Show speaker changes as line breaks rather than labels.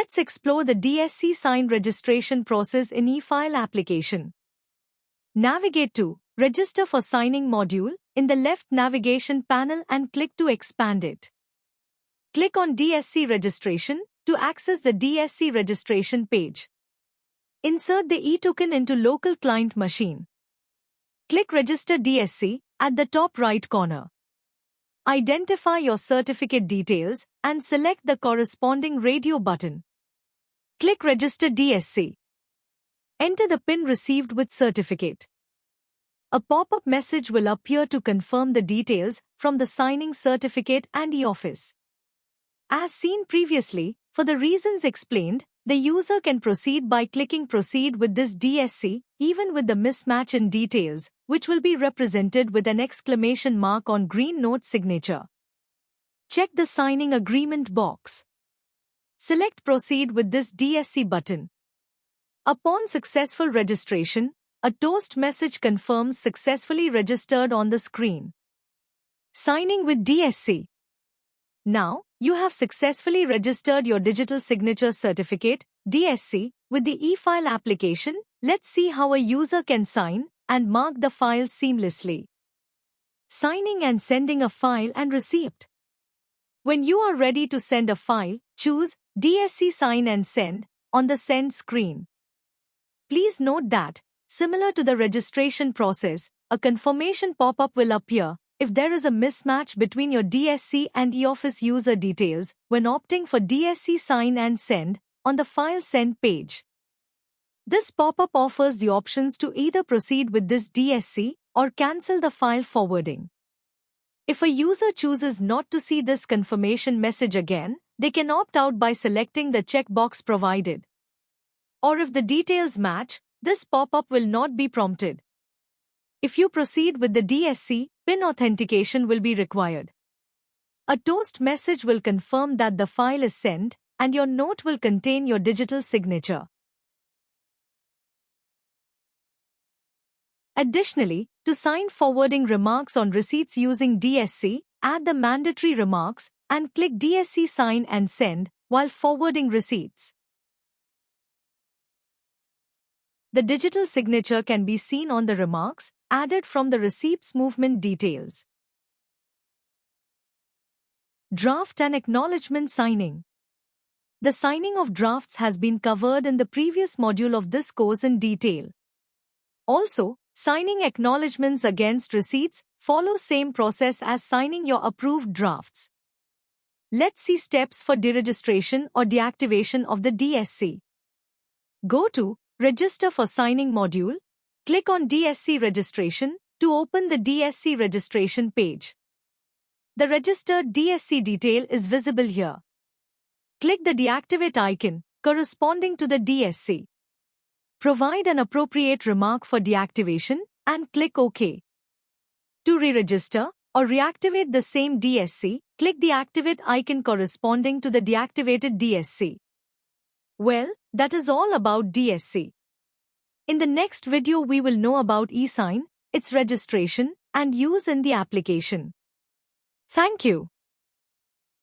let's explore the DSC sign registration process in eFile application. Navigate to Register for Signing module in the left navigation panel and click to expand it. Click on DSC registration to access the DSC registration page. Insert the eToken into local client machine. Click Register DSC at the top right corner. Identify your certificate details and select the corresponding radio button. Click Register DSC. Enter the PIN received with certificate. A pop-up message will appear to confirm the details from the signing certificate and eOffice. As seen previously, for the reasons explained, the user can proceed by clicking Proceed with this DSC, even with the mismatch in details, which will be represented with an exclamation mark on green note signature. Check the signing agreement box. Select Proceed with this DSC button. Upon successful registration, a toast message confirms successfully registered on the screen. Signing with DSC. Now, you have successfully registered your digital signature certificate, DSC, with the eFile application. Let's see how a user can sign and mark the file seamlessly. Signing and sending a file and receipt. When you are ready to send a file, choose DSC Sign and Send on the Send screen. Please note that, similar to the registration process, a confirmation pop-up will appear if there is a mismatch between your DSC and eOffice user details when opting for DSC Sign and Send on the File Send page. This pop-up offers the options to either proceed with this DSC or cancel the file forwarding. If a user chooses not to see this confirmation message again, they can opt out by selecting the checkbox provided. Or if the details match, this pop-up will not be prompted. If you proceed with the DSC, PIN authentication will be required. A toast message will confirm that the file is sent, and your note will contain your digital signature. Additionally, to sign forwarding remarks on receipts using DSC, add the mandatory remarks and click DSC Sign and Send while forwarding receipts. The digital signature can be seen on the remarks added from the receipt's movement details. Draft and acknowledgement signing. The signing of drafts has been covered in the previous module of this course in detail. Also, signing acknowledgements against receipts follows same process as signing your approved drafts. Let's see steps for deregistration or deactivation of the DSC. Go to Register for Signing module. Click on DSC registration to open the DSC registration page. The registered DSC detail is visible here. Click the deactivate icon corresponding to the DSC. Provide an appropriate remark for deactivation and click OK. To re-register or reactivate the same DSC, click the activate icon corresponding to the deactivated DSC. Well, that is all about DSC. In the next video we will know about eSign, its registration, and use in the application. Thank you.